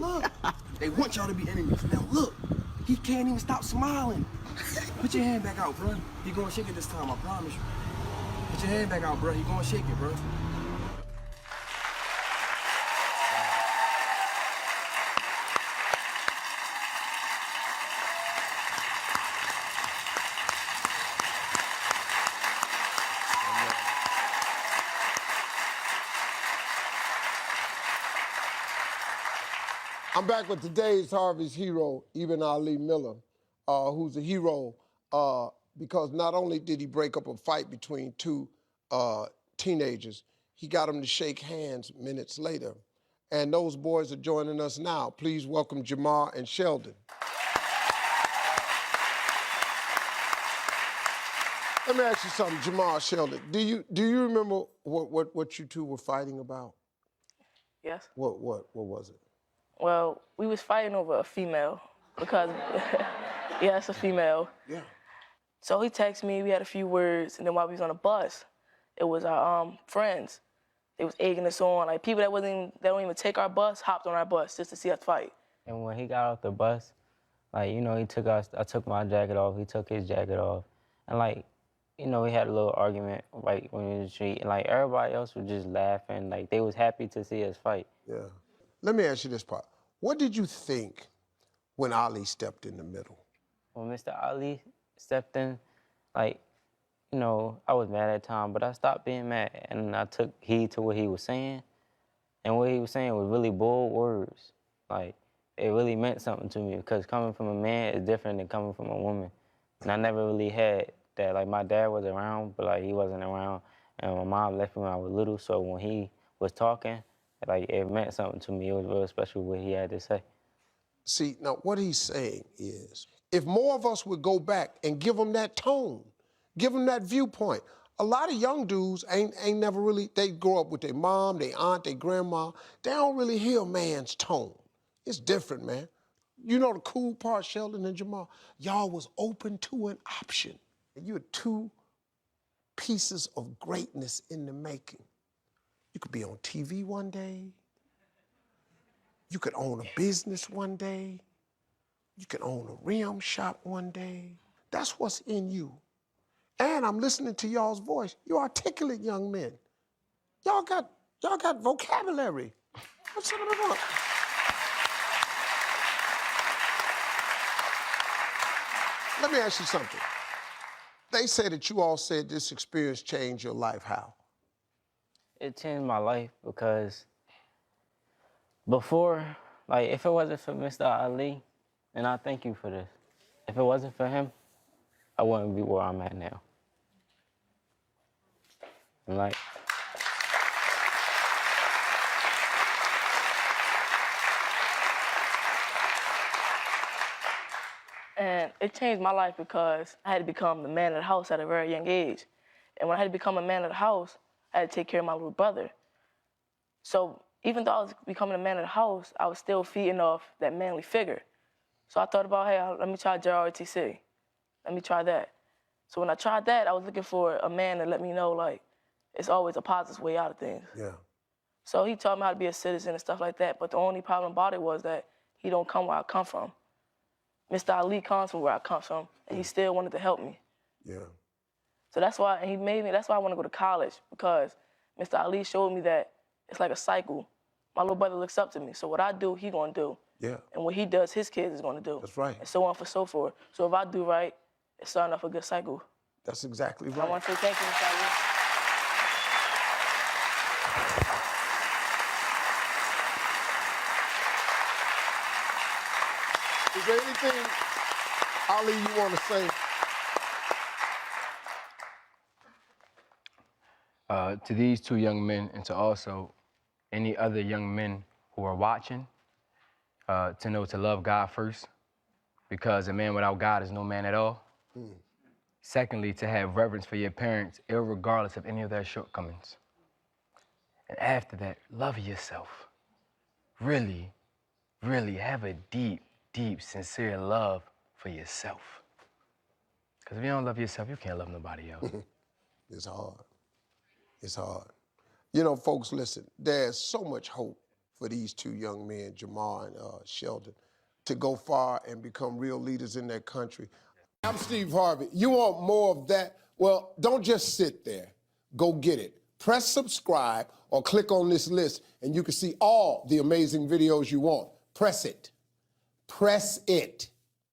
look. They want y'all to be enemies. Now look, he can't even stop smiling. Put your hand back out, bro. He gonna shake it this time, I promise you. Put your hand back out, bro. He gonna shake it, bro. I'm back with today's Harvey's hero, Ibn Ali Miller, who's a hero because not only did he break up a fight between two teenagers, he got them to shake hands minutes later. And those boys are joining us now. Please welcome Jamar and Sheldon. Let me ask you something, Jamar, Sheldon. Do you remember what you two were fighting about? Yes. What was it? Well, we was fighting over a female because, yeah, it's a female. Yeah. So he texted me, we had a few words, and then while we was on the bus, it was our friends. They was egging us on, like people that don't even take our bus, hopped on our bus just to see us fight. And when he got off the bus, like, you know, I took my jacket off, he took his jacket off, and like, you know, we had a little argument, like, when we was in the street, and like, everybody else was just laughing, like, they was happy to see us fight. Yeah. Let me ask you this part. What did you think when Ali stepped in the middle? When Mr. Ali stepped in, like, you know, I was mad at the time, but I stopped being mad, and I took heed to what he was saying, and what he was saying was really bold words. Like, it really meant something to me, because coming from a man is different than coming from a woman. And I never really had that. Like, my dad was around, but, like, he wasn't around, and my mom left me when I was little, so when he was talking, like, it meant something to me. It was real special what he had to say. See, now what he's saying is, if more of us would go back and give them that tone, give them that viewpoint. A lot of young dudes ain't never really, they grow up with their mom, their aunt, their grandma. They don't really hear a man's tone. It's different, man. You know the cool part, Sheldon and Jamal? Y'all was open to an option. You're two pieces of greatness in the making. You could be on TV one day. You could own a business one day. You could own a rim shop one day. That's what's in you. And I'm listening to y'all's voice. You're articulate young men. Y'all got vocabulary. What's some of the book? Let me ask you something. They say that you all said this experience changed your life. How? It changed my life because before, like, if it wasn't for Mr. Ali, and I thank you for this, if it wasn't for him, I wouldn't be where I'm at now. And like, And it changed my life because I had to become the man of the house at a very young age. And when I had to become a man of the house, I had to take care of my little brother. So even though I was becoming a man of the house, I was still feeding off that manly figure. So I thought about, hey, let me try JROTC. Let me try that. So when I tried that, I was looking for a man to let me know, like, it's always a positive way out of things. Yeah. So he taught me how to be a citizen and stuff like that, but the only problem about it was that he don't come where I come from. Mr. Ali comes from where I come from, and he still wanted to help me. Yeah. So that's why, and he made me, that's why I want to go to college, because Mr. Ali showed me that it's like a cycle. My little brother looks up to me, so what I do, he gonna do. Yeah. And what he does, his kids is gonna do. That's right. And so on for so forth. So if I do right, it's starting off a good cycle. That's exactly right. I want to say thank you, Mr. Ali. Is there anything, Ali, you want to say? To these two young men, and to also any other young men who are watching, to know to love God first, because a man without God is no man at all. Secondly, to have reverence for your parents, irregardless of any of their shortcomings. And after that, love yourself. Really, really have a deep, deep, sincere love for yourself. Because if you don't love yourself, you can't love nobody else. It's hard. It's hard. You know, folks, listen, there's so much hope for these two young men, Jamar and Sheldon, to go far and become real leaders in their country. I'm Steve Harvey. You want more of that? Well, don't just sit there. Go get it. Press subscribe or click on this list and you can see all the amazing videos you want. Press it. Press it.